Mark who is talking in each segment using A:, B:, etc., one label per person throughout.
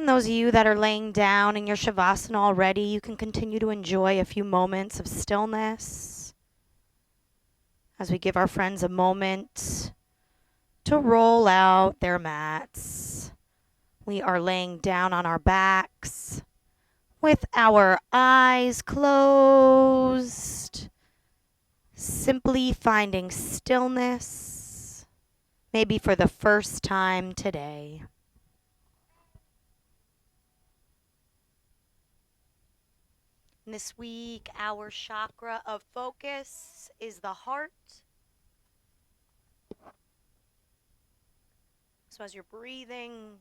A: And those of you that are laying down in your Shavasana already, you can continue to enjoy a few moments of stillness as we give our friends a moment to roll out their mats. We are laying down on our backs with our eyes closed, simply finding stillness, maybe for the first time today. This week, our chakra of focus is the heart. So as you're breathing,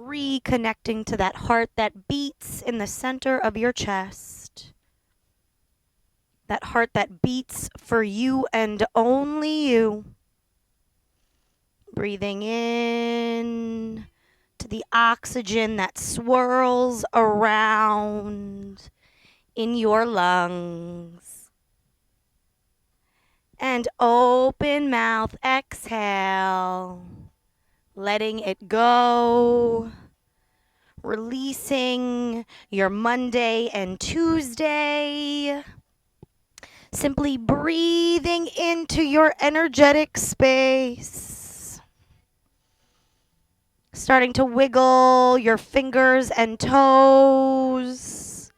A: reconnecting to that heart that beats in the center of your chest. That heart that beats for you and only you. Breathing in to the oxygen that swirls around in your lungs. And open mouth, exhale, letting it go, releasing your Monday and Tuesday. Simply breathing into your energetic space. Starting to wiggle your fingers and toes.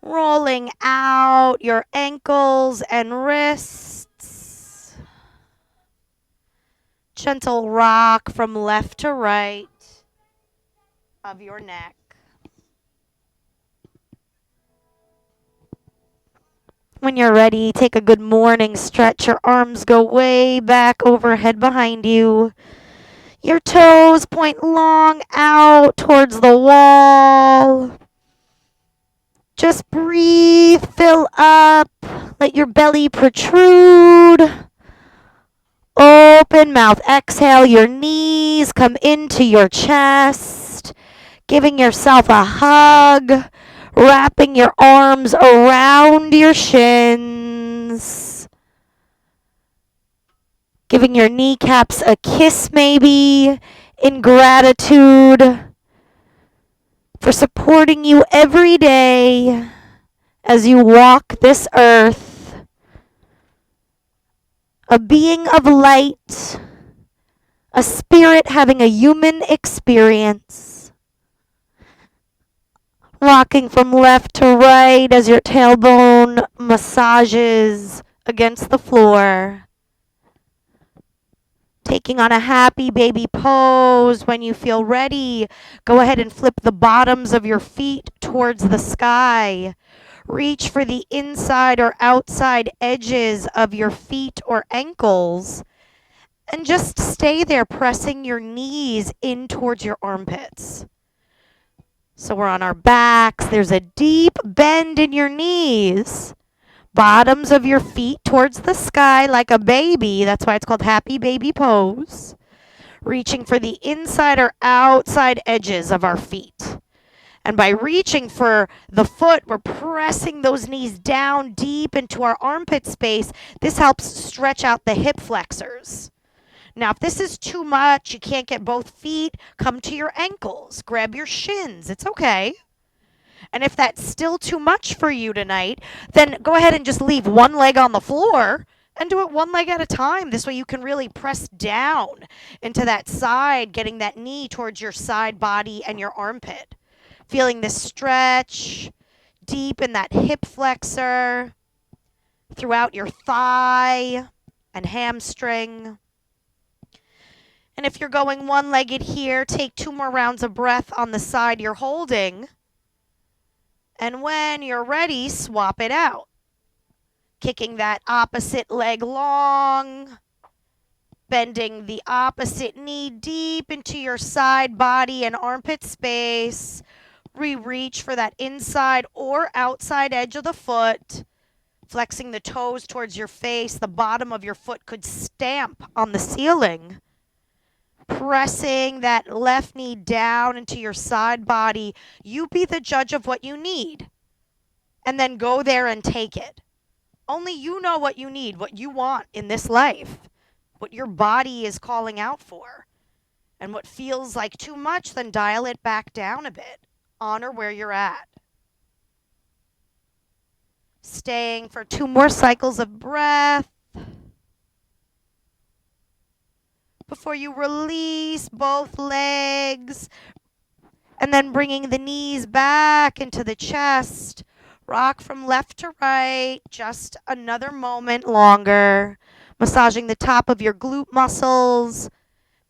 A: Rolling out your ankles and wrists. Gentle rock from left to right of your neck. When you're ready, take a good morning stretch. Your arms go way back overhead behind you. Your toes point long out towards the wall. Just breathe, fill up, let your belly protrude. Open mouth, exhale, your knees come into your chest, giving yourself a hug, wrapping your arms around your shins. Giving your kneecaps a kiss maybe in gratitude for supporting you every day as you walk this earth. A being of light, a spirit having a human experience. Rocking from left to right as your tailbone massages against the floor. Taking on a happy baby pose. When you feel ready, go ahead and flip the bottoms of your feet towards the sky. Reach for the inside or outside edges of your feet or ankles. And just stay there, pressing your knees in towards your armpits. So we're on our backs. There's a deep bend in your knees. Bottoms of your feet towards the sky like a baby. That's why it's called happy baby pose. Reaching for the inside or outside edges of our feet. And by reaching for the foot, we're pressing those knees down deep into our armpit space. This helps stretch out the hip flexors. Now, if this is too much, you can't get both feet, come to your ankles. Grab your shins. It's okay. And if that's still too much for you tonight, then go ahead and just leave one leg on the floor and do it one leg at a time. This way you can really press down into that side, getting that knee towards your side body and your armpit. Feeling this stretch deep in that hip flexor, throughout your thigh and hamstring. And if you're going one-legged here, take 2 more rounds of breath on the side you're holding. And when you're ready, swap it out. Kicking that opposite leg long. Bending the opposite knee deep into your side body and armpit space. Reach for that inside or outside edge of the foot. Flexing the toes towards your face. The bottom of your foot could stamp on the ceiling. Pressing that left knee down into your side body. You be the judge of what you need. And then go there and take it. Only you know what you need, what you want in this life. What your body is calling out for. And what feels like too much, then dial it back down a bit. Honor where you're at. Staying for 2 more cycles of breath before you release both legs. And then bringing the knees back into the chest. Rock from left to right, just another moment longer. Massaging the top of your glute muscles.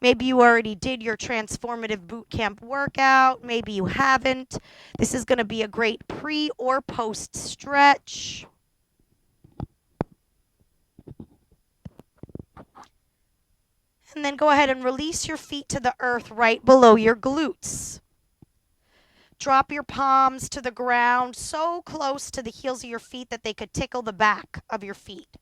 A: Maybe you already did your transformative boot camp workout. Maybe you haven't. This is going to be a great pre or post stretch. And then go ahead and release your feet to the earth right below your glutes. Drop your palms to the ground so close to the heels of your feet that they could tickle the back of your feet.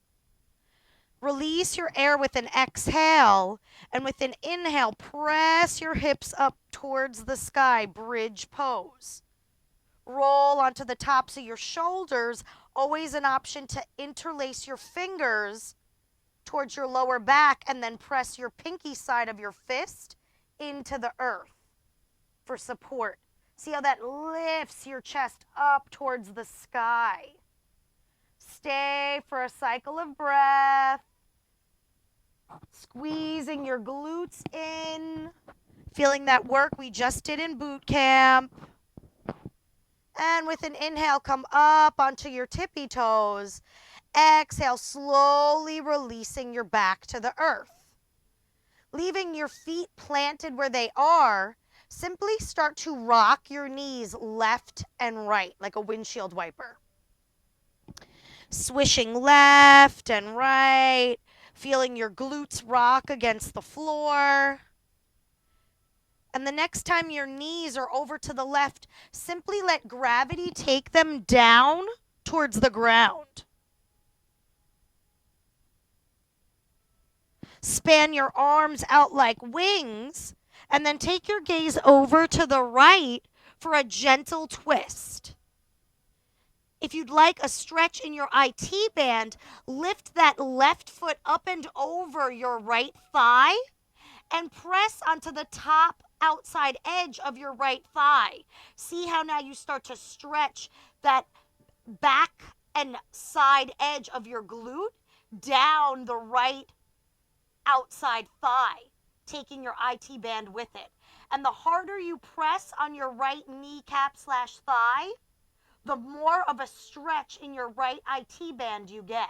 A: Release your air with an exhale, and with an inhale, press your hips up towards the sky, bridge pose. Roll onto the tops of your shoulders, always an option to interlace your fingers towards your lower back and then press your pinky side of your fist into the earth for support. See how that lifts your chest up towards the sky. Stay for a cycle of breath. Squeezing your glutes in. Feeling that work we just did in boot camp. And with an inhale, come up onto your tippy toes. Exhale, slowly releasing your back to the earth. Leaving your feet planted where they are, simply start to rock your knees left and right like a windshield wiper. Swishing left and right, feeling your glutes rock against the floor. And the next time your knees are over to the left, simply let gravity take them down towards the ground. Span your arms out like wings, and then take your gaze over to the right for a gentle twist. If you'd like a stretch in your IT band, lift that left foot up and over your right thigh and press onto the top outside edge of your right thigh. See how now you start to stretch that back and side edge of your glute down the right outside thigh, taking your IT band with it. And the harder you press on your right kneecap/thigh, the more of a stretch in your right IT band you get.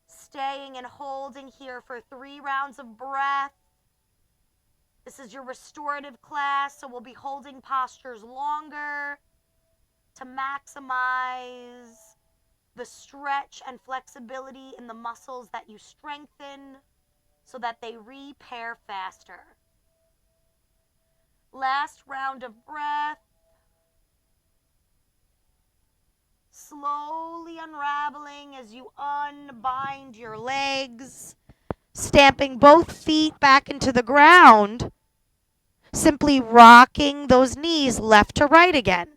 A: Staying and holding here for 3 rounds of breath. This is your restorative class, so we'll be holding postures longer to maximize the stretch and flexibility in the muscles that you strengthen so that they repair faster. Last round of breath. Slowly unraveling as you unbind your legs, stamping both feet back into the ground, simply rocking those knees left to right again.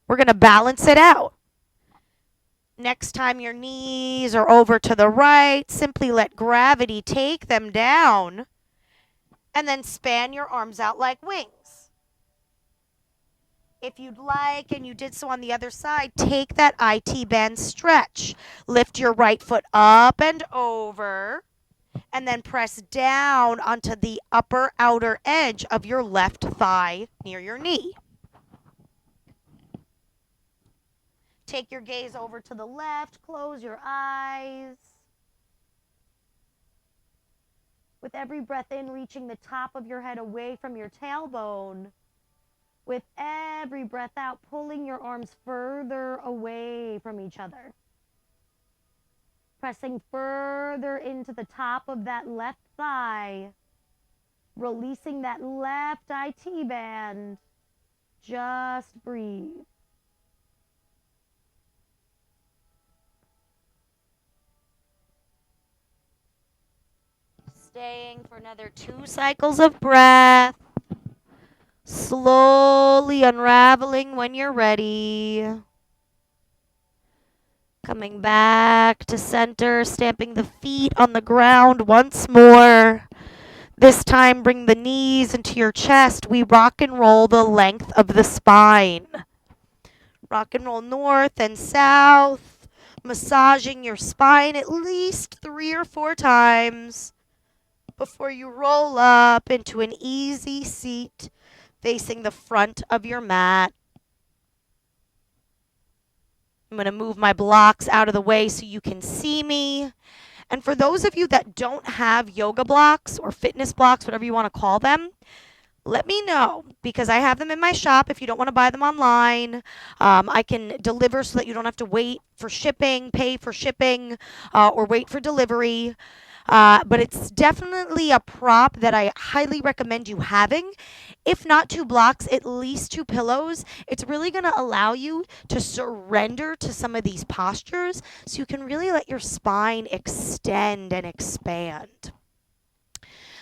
A: We're going to balance it out. Next time your knees are over to the right, simply let gravity take them down, and then span your arms out like wings. If you'd like, and you did so on the other side, take that IT band stretch. Lift your right foot up and over, and then press down onto the upper outer edge of your left thigh near your knee. Take your gaze over to the left, close your eyes. With every breath in, reaching the top of your head away from your tailbone. With every breath out, pulling your arms further away from each other. Pressing further into the top of that left thigh. Releasing that left IT band. Just breathe. Staying for another 2 cycles of breath. Slowly unraveling when you're ready. Coming back to center, stamping the feet on the ground once more. This time, bring the knees into your chest. We rock and roll the length of the spine. Rock and roll north and south, massaging your spine at least 3 or 4 times before you roll up into an easy seat facing the front of your mat. I'm going to move my blocks out of the way so you can see me. And for those of you that don't have yoga blocks or fitness blocks, whatever you want to call them, let me know, because I have them in my shop. If you don't want to buy them online, I can deliver so that you don't have to wait for shipping, pay for shipping, or wait for delivery. But it's definitely a prop that I highly recommend you having. If not 2 blocks, at least 2 pillows. It's really going to allow you to surrender to some of these postures so you can really let your spine extend and expand.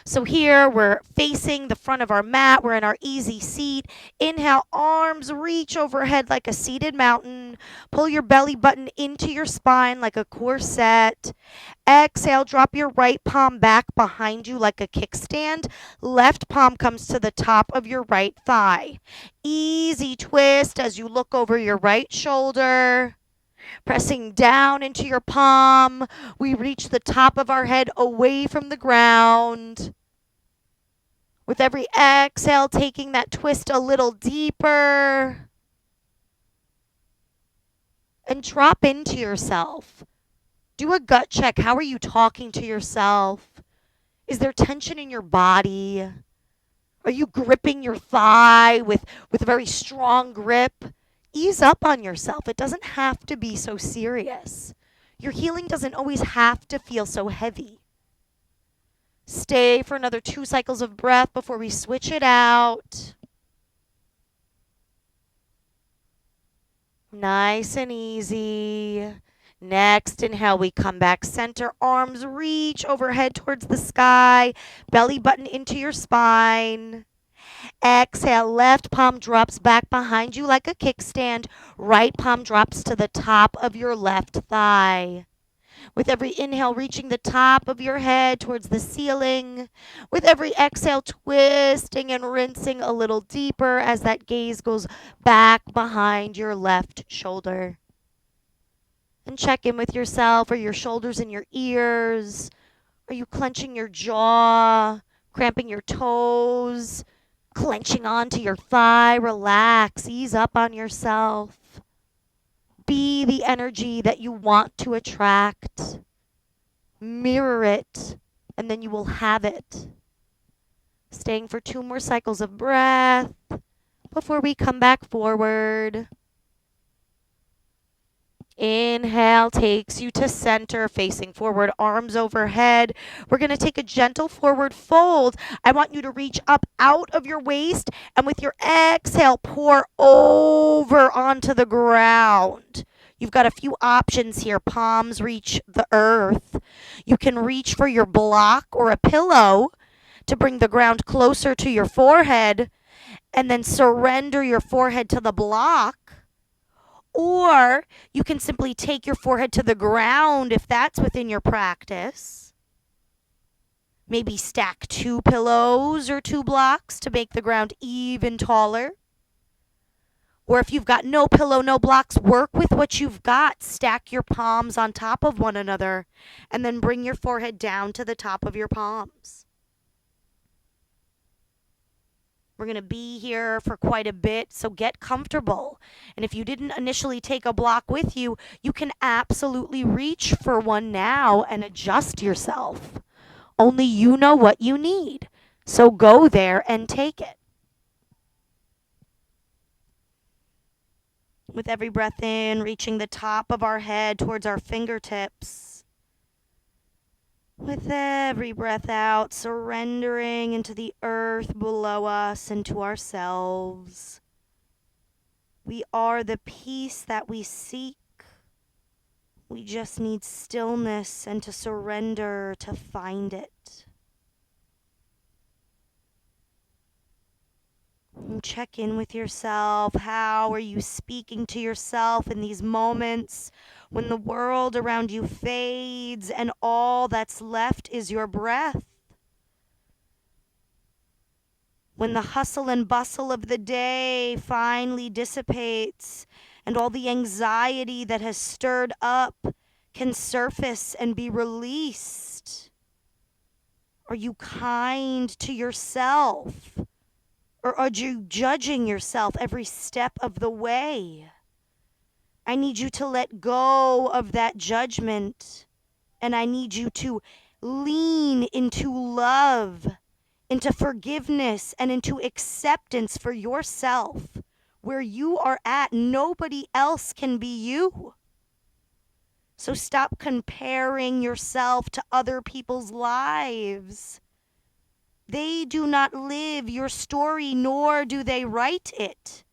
A: So here we're facing the front of our mat. We're in our easy seat. Inhale, arms reach overhead like a seated mountain. Pull your belly button into your spine like a corset. Exhale, drop your right palm back behind you like a kickstand. Left palm comes to the top of your right thigh. Easy twist as you look over your right shoulder. Pressing down into your palm, we reach the top of our head away from the ground. With every exhale, taking that twist a little deeper. And drop into yourself. Do a gut check. How are you talking to yourself? Is there tension in your body? Are you gripping your thigh with a very strong grip? Ease up on yourself. It doesn't have to be so serious. Your healing doesn't always have to feel so heavy. Stay for another 2 cycles of breath before we switch it out. Nice and easy. Next inhale, we come back center. Arms reach overhead towards the sky. Belly button into your spine. Exhale, left palm drops back behind you like a kickstand. Right palm drops to the top of your left thigh. With every inhale, reaching the top of your head towards the ceiling. With every exhale, twisting and rinsing a little deeper as that gaze goes back behind your left shoulder. And check in with yourself. Are your shoulders in your ears? Are you clenching your jaw, cramping your toes, clenching onto your thigh? Relax, ease up on yourself. Be the energy that you want to attract. Mirror it, and then you will have it. Staying for 2 more cycles of breath before we come back forward. Inhale takes you to center, facing forward, arms overhead. We're going to take a gentle forward fold. I want you to reach up out of your waist, and with your exhale, pour over onto the ground. You've got a few options here. Palms reach the earth. You can reach for your block or a pillow to bring the ground closer to your forehead, and then surrender your forehead to the block. Or you can simply take your forehead to the ground if that's within your practice. Maybe stack 2 pillows or 2 blocks to make the ground even taller. Or if you've got no pillow, no blocks, work with what you've got. Stack your palms on top of one another and then bring your forehead down to the top of your palms. We're going to be here for quite a bit, so get comfortable. And if you didn't initially take a block with you, you can absolutely reach for one now and adjust yourself. Only you know what you need. So go there and take it. With every breath in, reaching the top of our head towards our fingertips. With every breath out, surrendering into the earth below us and to ourselves. We are the peace that we seek. We just need stillness and to surrender to find it. And check in with yourself. How are you speaking to yourself in these moments when the world around you fades and all that's left is your breath? When the hustle and bustle of the day finally dissipates and all the anxiety that has stirred up can surface and be released? Are you kind to yourself? Or are you judging yourself every step of the way? I need you to let go of that judgment, and I need you to lean into love, into forgiveness, and into acceptance for yourself. Where you are at, nobody else can be you. So stop comparing yourself to other people's lives. They do not live your story, nor do they write it.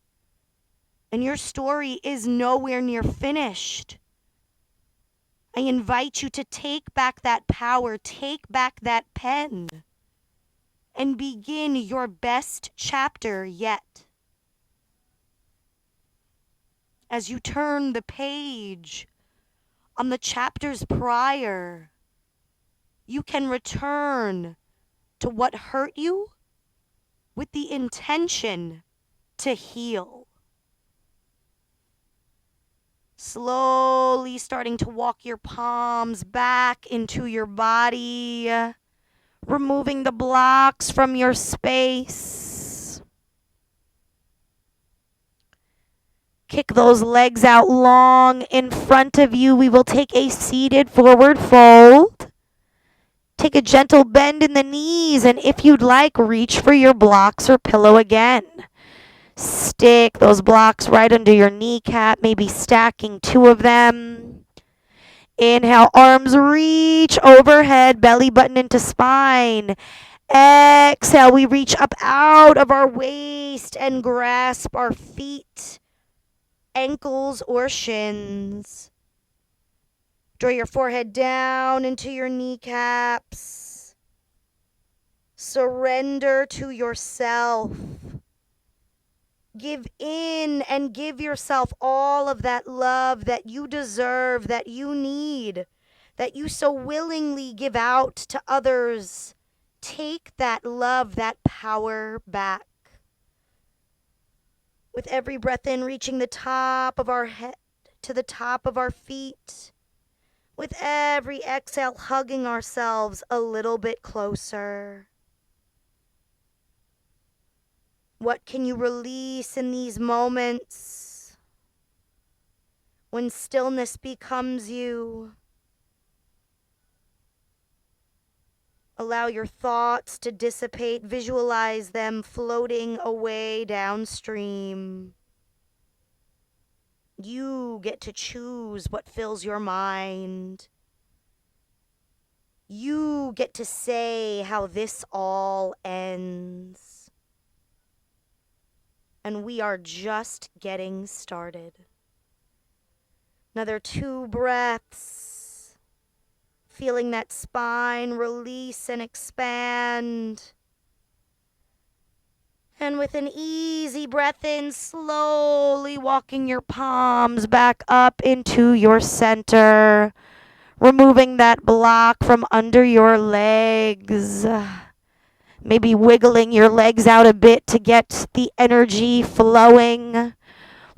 A: And your story is nowhere near finished. I invite you to take back that power, take back that pen, and begin your best chapter yet. As you turn the page on the chapters prior, you can return to what hurt you with the intention to heal. Slowly starting to walk your palms back into your body, removing the blocks from your space. Kick those legs out long in front of you. We will take a seated forward fold. Take a gentle bend in the knees, and if you'd like, reach for your blocks or pillow again. Stick those blocks right under your kneecap, maybe stacking 2 of them. Inhale, arms reach overhead, belly button into spine. Exhale, we reach up out of our waist and grasp our feet, ankles, or shins. Draw your forehead down into your kneecaps. Surrender to yourself. Give in and give yourself all of that love that you deserve, that you need, that you so willingly give out to others. Take that love, that power back. With every breath in, reaching the top of our head to the top of our feet. With every exhale, hugging ourselves a little bit closer. What can you release in these moments when stillness becomes you? Allow your thoughts to dissipate. Visualize them floating away downstream. You get to choose what fills your mind. You get to say how this all ends. And we are just getting started. Another 2 breaths. Feeling that spine release and expand. And with an easy breath in, slowly walking your palms back up into your center. Removing that block from under your legs. Maybe wiggling your legs out a bit to get the energy flowing.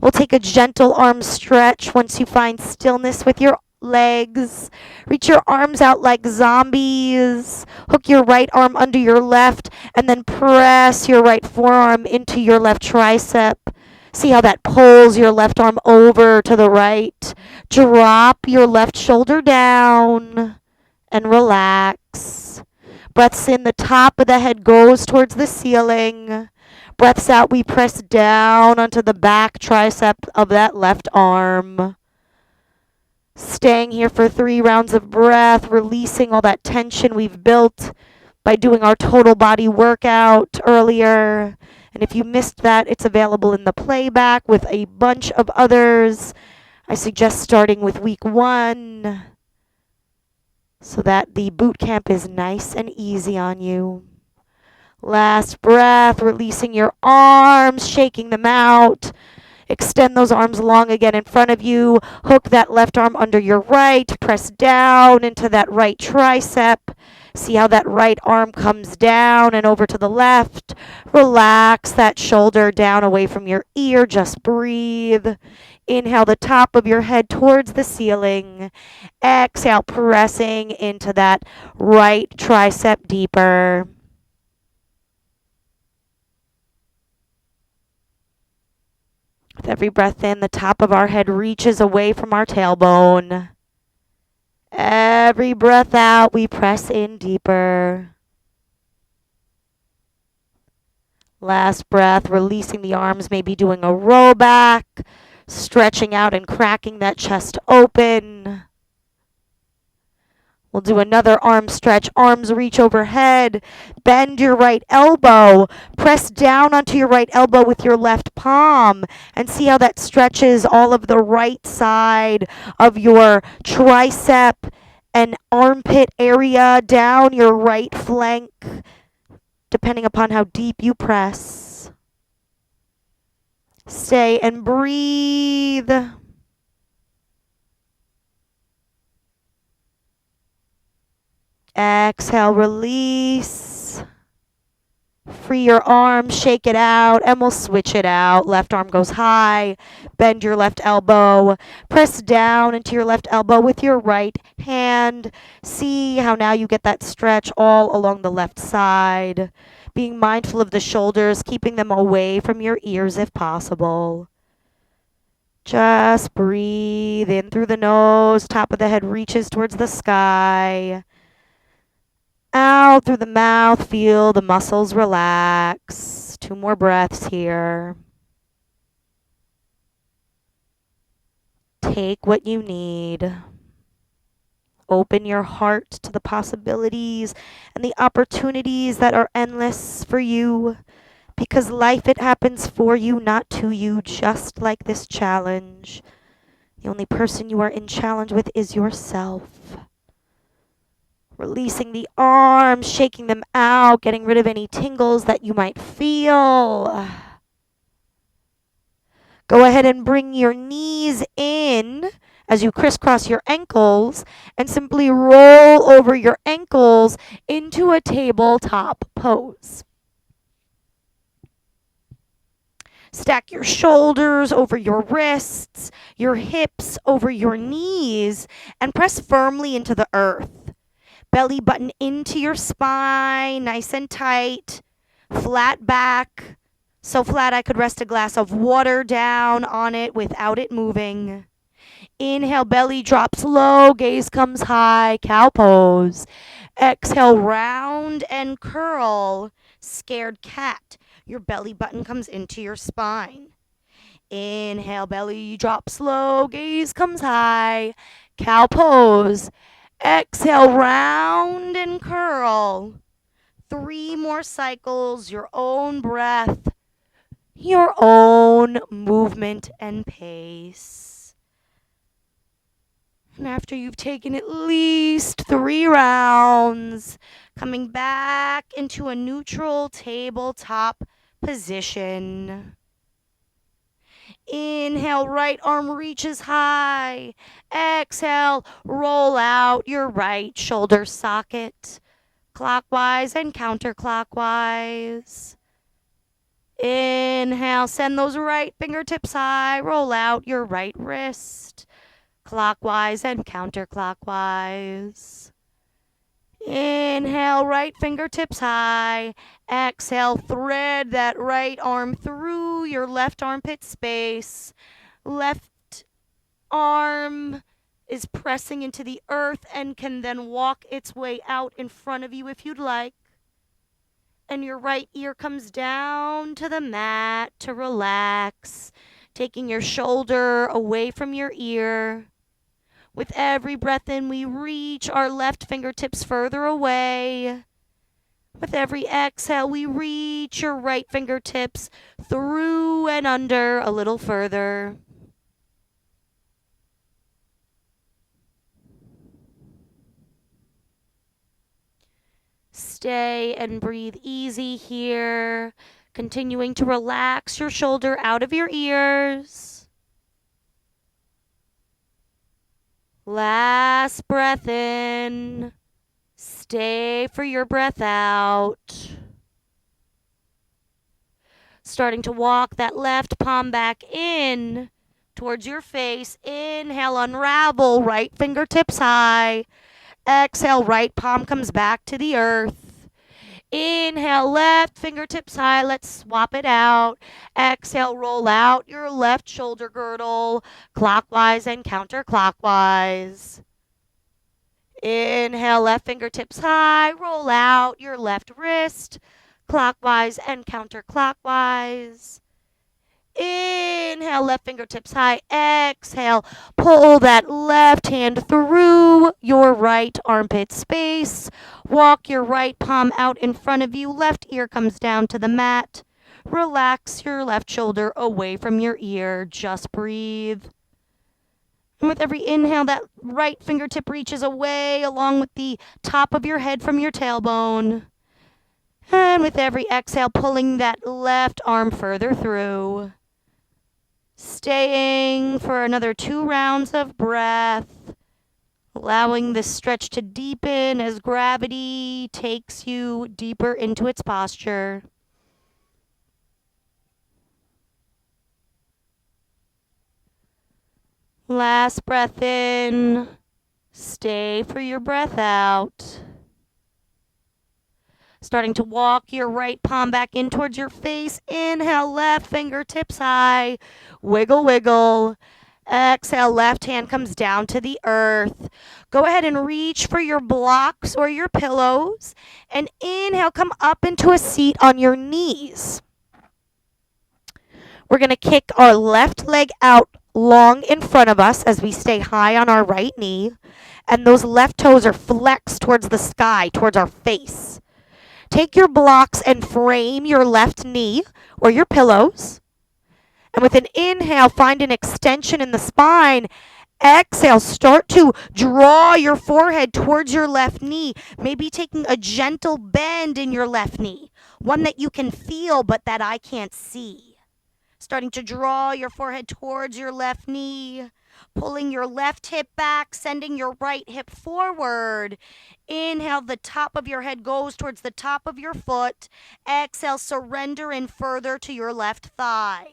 A: We'll take a gentle arm stretch once you find stillness with your legs. Reach your arms out like zombies. Hook your right arm under your left and then press your right forearm into your left tricep. See how that pulls your left arm over to the right. Drop your left shoulder down and relax. Breaths in, the top of the head goes towards the ceiling. Breaths out, we press down onto the back tricep of that left arm. Staying here for 3 rounds of breath, releasing all that tension we've built by doing our total body workout earlier. And if you missed that, it's available in the playback with a bunch of others. I suggest starting with week 1 so that the boot camp is nice and easy on you. Last breath, releasing your arms, shaking them out. Extend those arms long again in front of you. Hook that left arm under your right. Press down into that right tricep. See how that right arm comes down and over to the left. Relax that shoulder down away from your ear. Just breathe. Inhale the top of your head towards the ceiling. Exhale, pressing into that right tricep deeper. With every breath in, the top of our head reaches away from our tailbone. Every breath out, we press in deeper. Last breath, releasing the arms, maybe doing a roll back, stretching out and cracking that chest open. We'll do another arm stretch. Arms reach overhead. Bend your right elbow. Press down onto your right elbow with your left palm and see how that stretches all of the right side of your tricep and armpit area down your right flank, depending upon how deep you press. Stay and breathe. Exhale, release. Free your arm, shake it out, and we'll switch it out. Left arm goes high. Bend your left elbow. Press down into your left elbow with your right hand. See how now you get that stretch all along the left side. Being mindful of the shoulders, keeping them away from your ears if possible. Just breathe in through the nose. Top of the head reaches towards the sky. Out through the mouth, feel the muscles relax. 2 more breaths here. Take what you need. Open your heart to the possibilities and the opportunities that are endless for you, because life, it happens for you, not to you, just like this challenge. The only person you are in challenge with is yourself. Releasing the arms, shaking them out, getting rid of any tingles that you might feel. Go ahead and bring your knees in as you crisscross your ankles and simply roll over your ankles into a tabletop pose. Stack your shoulders over your wrists, your hips over your knees, and press firmly into the earth. Belly button into your spine, nice and tight. Flat back, so flat I could rest a glass of water down on it without it moving. Inhale, belly drops low, gaze comes high, cow pose. Exhale, round and curl, scared cat. Your belly button comes into your spine. Inhale, belly drops low, gaze comes high, cow pose. Exhale, round and curl. 3 more cycles, your own breath, your own movement and pace. And after you've taken at least 3 rounds, coming back into a neutral tabletop position. Inhale, right arm reaches high. Exhale, roll out your right shoulder socket, clockwise and counterclockwise. Inhale, send those right fingertips high. Roll out your right wrist, clockwise and counterclockwise. Inhale, right fingertips high. Exhale, thread that right arm through your left armpit space. Left arm is pressing into the earth and can then walk its way out in front of you if you'd like. And your right ear comes down to the mat to relax, taking your shoulder away from your ear. With every breath in, we reach our left fingertips further away. With every exhale, we reach your right fingertips through and under a little further. Stay and breathe easy here, continuing to relax your shoulder out of your ears. Last breath in. Stay for your breath out. Starting to walk that left palm back in towards your face. Inhale, unravel, right fingertips high. Exhale, right palm comes back to the earth. Inhale, left fingertips high. Let's swap it out. Exhale, roll out your left shoulder girdle clockwise and counterclockwise. Inhale, left fingertips high. Roll out your left wrist clockwise and counterclockwise. Inhale, left fingertips high. Exhale, pull that left hand through your right armpit space. Walk your right palm out in front of you. Left ear comes down to the mat. Relax your left shoulder away from your ear. Just breathe. And with every inhale, that right fingertip reaches away along with the top of your head from your tailbone. And with every exhale, pulling that left arm further through. Staying for another 2 rounds of breath, allowing this stretch to deepen as gravity takes you deeper into its posture. Last breath in. Stay for your breath out. Starting to walk your right palm back in towards your face. Inhale, left fingertips high. Wiggle, wiggle. Exhale, left hand comes down to the earth. Go ahead and reach for your blocks or your pillows. And inhale, come up into a seat on your knees. We're going to kick our left leg out long in front of us as we stay high on our right knee. And those left toes are flexed towards the sky, towards our face. Take your blocks and frame your left knee or your pillows. And with an inhale, find an extension in the spine. Exhale, start to draw your forehead towards your left knee. Maybe taking a gentle bend in your left knee. One that you can feel but that I can't see. Starting to draw your forehead towards your left knee. Pulling your left hip back, sending your right hip forward. Inhale, the top of your head goes towards the top of your foot. Exhale, surrender in further to your left thigh.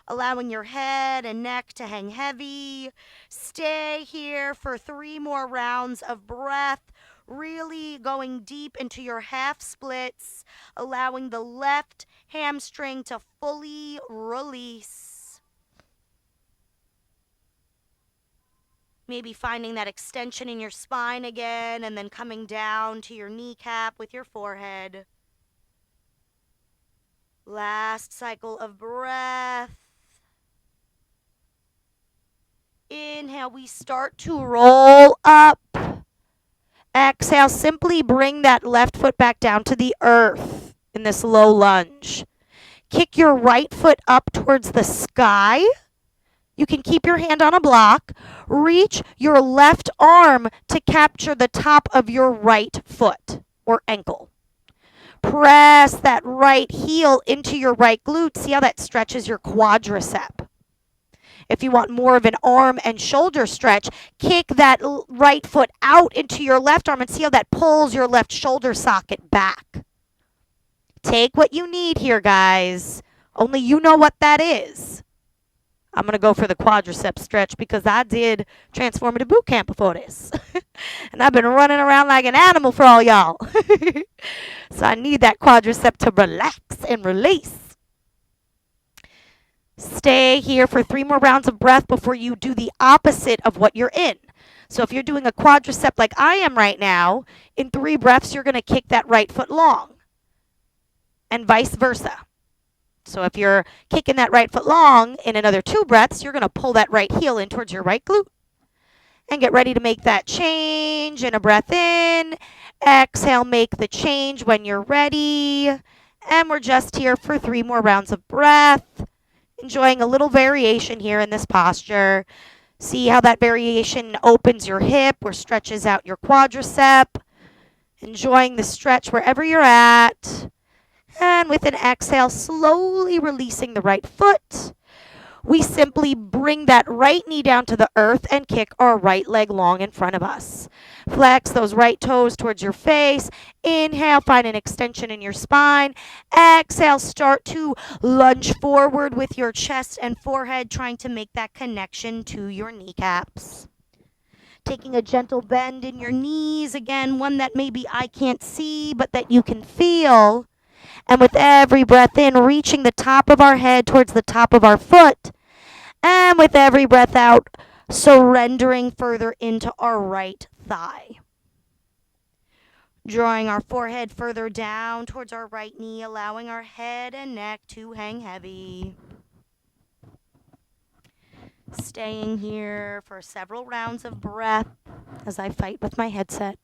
A: Allowing your head and neck to hang heavy. Stay here for 3 more rounds of breath. Really going deep into your half splits. Allowing the left hamstring to fully release. Maybe finding that extension in your spine again and then coming down to your kneecap with your forehead. Last cycle of breath. Inhale, we start to roll up. Exhale, simply bring that left foot back down to the earth in this low lunge. Kick your right foot up towards the sky. You can keep your hand on a block. Reach your left arm to capture the top of your right foot or ankle. Press that right heel into your right glute. See how that stretches your quadricep. If you want more of an arm and shoulder stretch, kick that right foot out into your left arm and see how that pulls your left shoulder socket back. Take what you need here, guys. Only you know what that is. I'm going to go for the quadricep stretch because I did transformative boot camp before this. And I've been running around like an animal for all y'all. So I need that quadricep to relax and release. Stay here for 3 more rounds of breath before you do the opposite of what you're in. So if you're doing a quadricep like I am right now, in 3 breaths, you're going to kick that right foot long. And vice versa. So if you're kicking that right foot long, in another 2 breaths, you're going to pull that right heel in towards your right glute. And get ready to make that change. And a breath in. Exhale, make the change when you're ready. And we're just here for 3 more rounds of breath. Enjoying a little variation here in this posture. See how that variation opens your hip or stretches out your quadricep. Enjoying the stretch wherever you're at. And with an exhale, slowly releasing the right foot. we simply bring that right knee down to the earth and kick our right leg long in front of us. Flex those right toes towards your face. Inhale, find an extension in your spine. Exhale, start to lunge forward with your chest and forehead, trying to make that connection to your kneecaps. Taking a gentle bend in your knees, again, one that maybe I can't see, but that you can feel. And with every breath in, reaching the top of our head towards the top of our foot. And with every breath out, surrendering further into our right thigh. Drawing our forehead further down towards our right knee, allowing our head and neck to hang heavy. Staying here for several rounds of breath as I fight with my headset.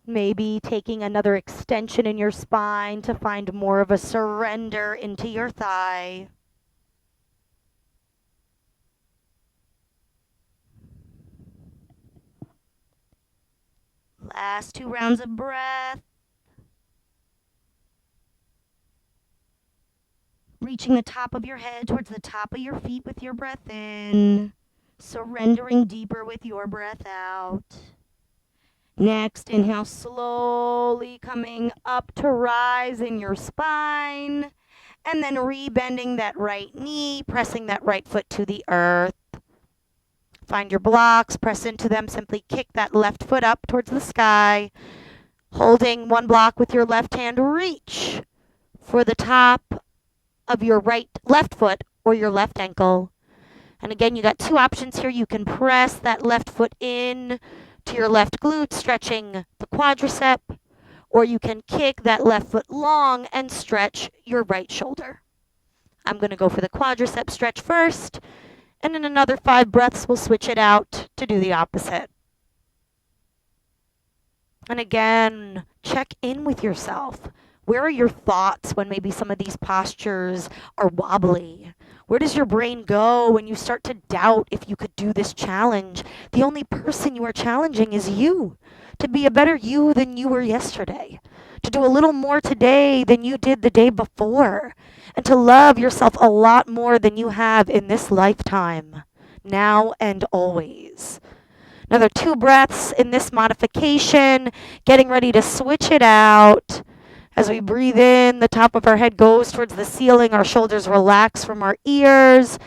A: Maybe taking another extension in your spine to find more of a surrender into your thigh. Last 2 rounds of breath. Reaching the top of your head towards the top of your feet with your breath in. Surrendering deeper with your breath out. Next, inhale, slowly coming up to rise in your spine. And then rebending that right knee, pressing that right foot to the earth. Find your blocks, press into them, simply kick that left foot up towards the sky. Holding one block with your left hand, reach for the top of your left foot or your left ankle. And again, you got 2 options here. You can press that left foot in to your left glute, stretching the quadricep, or you can kick that left foot long and stretch your right shoulder. I'm going to go for the quadricep stretch first, and in another 5 breaths, we'll switch it out to do the opposite. And again, check in with yourself. Where are your thoughts when maybe some of these postures are wobbly? Where does your brain go when you start to doubt if you could do this challenge? The only person you are challenging is you. To be a better you than you were yesterday. To do a little more today than you did the day before. And to love yourself a lot more than you have in this lifetime. Now and always. Another 2 breaths in this modification. Getting ready to switch it out. As we breathe in, the top of our head goes towards the ceiling. Our shoulders relax from our ears.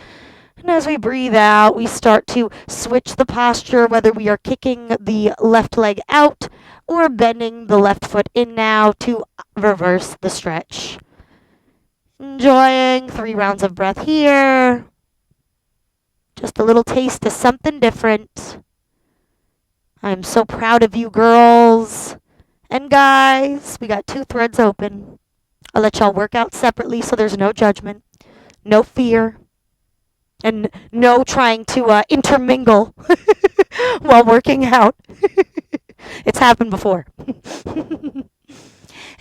A: And as we breathe out, we start to switch the posture, whether we are kicking the left leg out or bending the left foot in now to reverse the stretch. Enjoying 3 rounds of breath here. Just a little taste of something different. I'm so proud of you, girls. And guys, we got 2 threads open. I'll let y'all work out separately so there's no judgment, no fear, and no trying to intermingle while working out. It's happened before.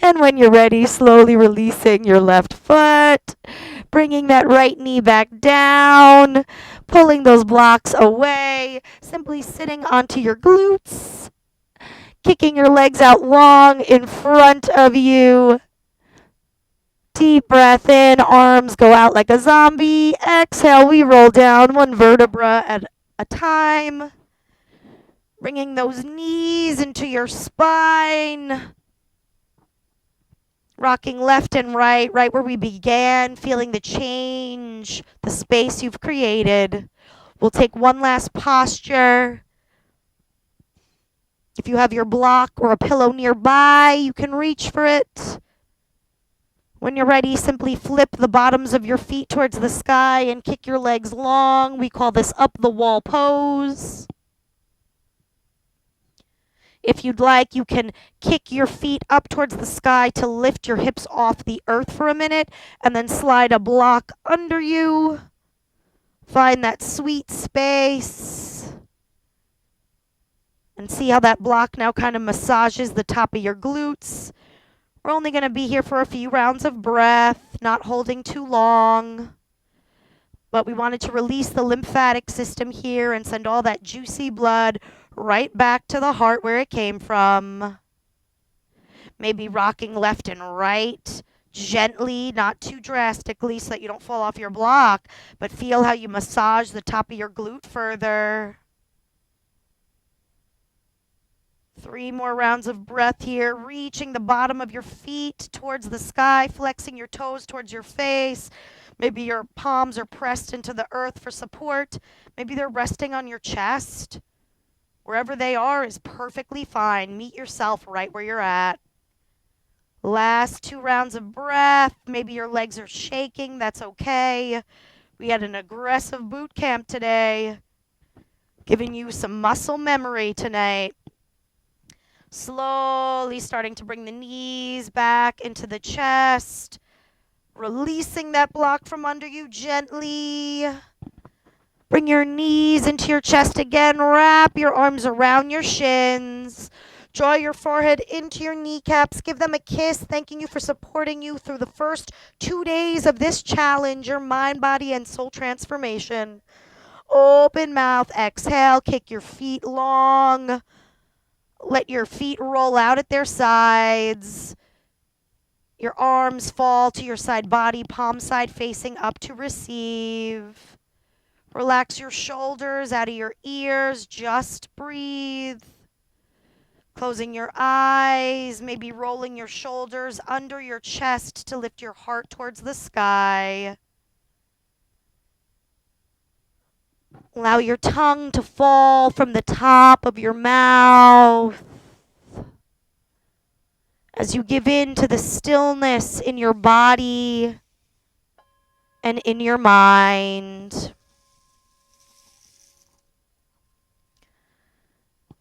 A: And when you're ready, slowly releasing your left foot, bringing that right knee back down, pulling those blocks away, simply sitting onto your glutes. Kicking your legs out long in front of you. Deep breath in, arms go out like a zombie. Exhale, we roll down 1 vertebra at a time. Bringing those knees into your spine. Rocking left and right where we began, feeling the change, the space you've created. We'll take 1 last posture. If you have your block or a pillow nearby, you can reach for it. When you're ready, simply flip the bottoms of your feet towards the sky and kick your legs long. We call this up the wall pose. If you'd like, you can kick your feet up towards the sky to lift your hips off the earth for a minute and then slide a block under you. Find that sweet space. And see how that block now kind of massages the top of your glutes. We're only going to be here for a few rounds of breath, not holding too long. But we wanted to release the lymphatic system here and send all that juicy blood right back to the heart where it came from. Maybe rocking left and right, Gently, not too drastically so that you don't fall off your block, but feel how you massage the top of your glute further. 3 more rounds of breath here, reaching the bottom of your feet towards the sky, flexing your toes towards your face. Maybe your palms are pressed into the earth for support. Maybe they're resting on your chest. Wherever they are is perfectly fine. Meet yourself right where you're at. Last 2 rounds of breath. Maybe your legs are shaking. That's okay. We had an aggressive boot camp today, giving you some muscle memory tonight. Slowly starting to bring the knees back into the chest. Releasing that block from under you gently. Bring your knees into your chest again. Wrap your arms around your shins. Draw your forehead into your kneecaps. Give them a kiss, thanking you for supporting you through the first 2 days of this challenge, your mind, body, and soul transformation. Open mouth, exhale, kick your feet long. Let your feet roll out at their sides. Your arms fall to your side body, palm side facing up to receive. Relax your shoulders out of your ears. Just breathe. Closing your eyes, maybe rolling your shoulders under your chest to lift your heart towards the sky. Allow your tongue to fall from the top of your mouth as you give in to the stillness in your body and in your mind.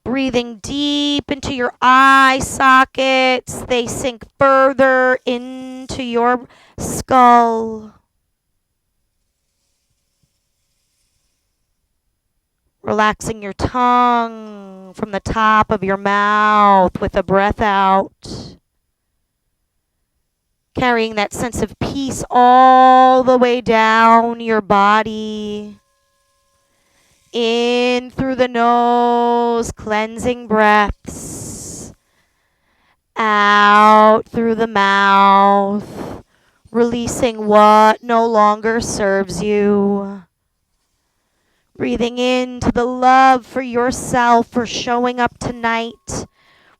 A: Breathing deep into your eye sockets, they sink further into your skull. Relaxing your tongue from the top of your mouth with a breath out. Carrying that sense of peace all the way down your body. In through the nose, cleansing breaths. Out through the mouth, releasing what no longer serves you. Breathing into the love for yourself for showing up tonight.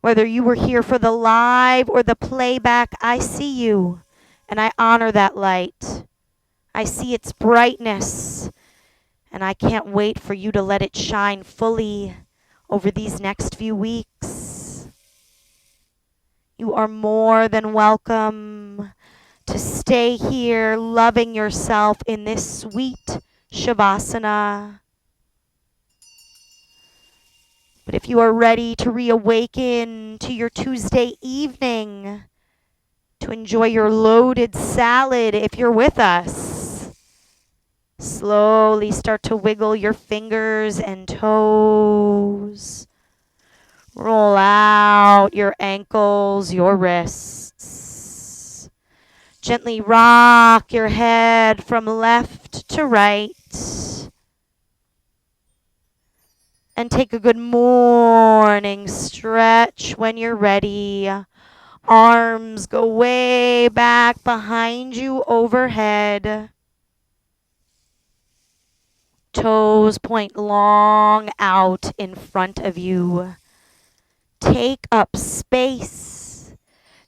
A: Whether you were here for the live or the playback, I see you and I honor that light. I see its brightness and I can't wait for you to let it shine fully over these next few weeks. You are more than welcome to stay here loving yourself in this sweet Shavasana. But if you are ready to reawaken to your Tuesday evening, to enjoy your loaded salad if you're with us, slowly start to wiggle your fingers and toes. Roll out your ankles, your wrists. Gently rock your head from left to right. And take a good morning stretch when you're ready. Arms go way back behind you overhead. Toes point long out in front of you. Take up space.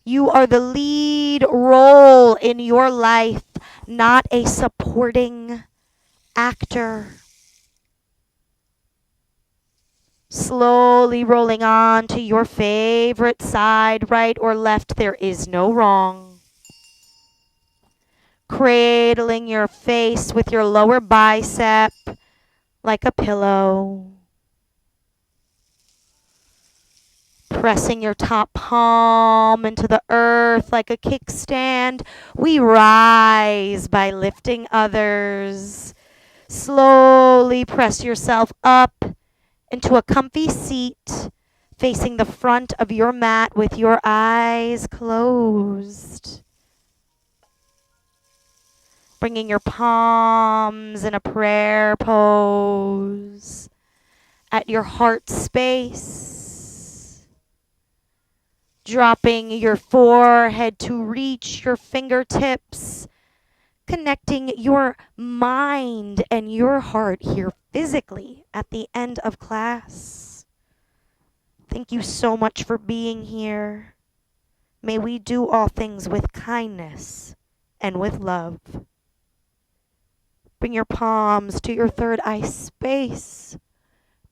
A: You are the lead role in your life, not a supporting actor. Slowly rolling on to your favorite side, right or left, there is no wrong. Cradling your face with your lower bicep like a pillow. Pressing your top palm into the earth like a kickstand. We rise by lifting others. Slowly press yourself up into a comfy seat, facing the front of your mat with your eyes closed. Bringing your palms in a prayer pose at your heart space. Dropping your forehead to reach your fingertips, connecting your mind and your heart here physically at the end of class. Thank you so much for being here. May we do all things with kindness and with love. Bring your palms to your third eye space.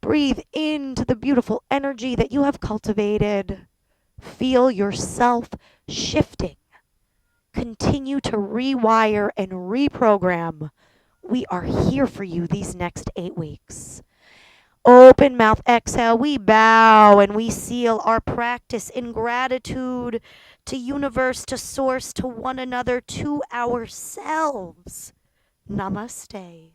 A: Breathe into the beautiful energy that you have cultivated. Feel yourself shifting. Continue to rewire and reprogram. We are here for you these next 8 weeks. Open mouth exhale. We bow and we seal our practice in gratitude to universe, to source, to one another, to ourselves. Namaste.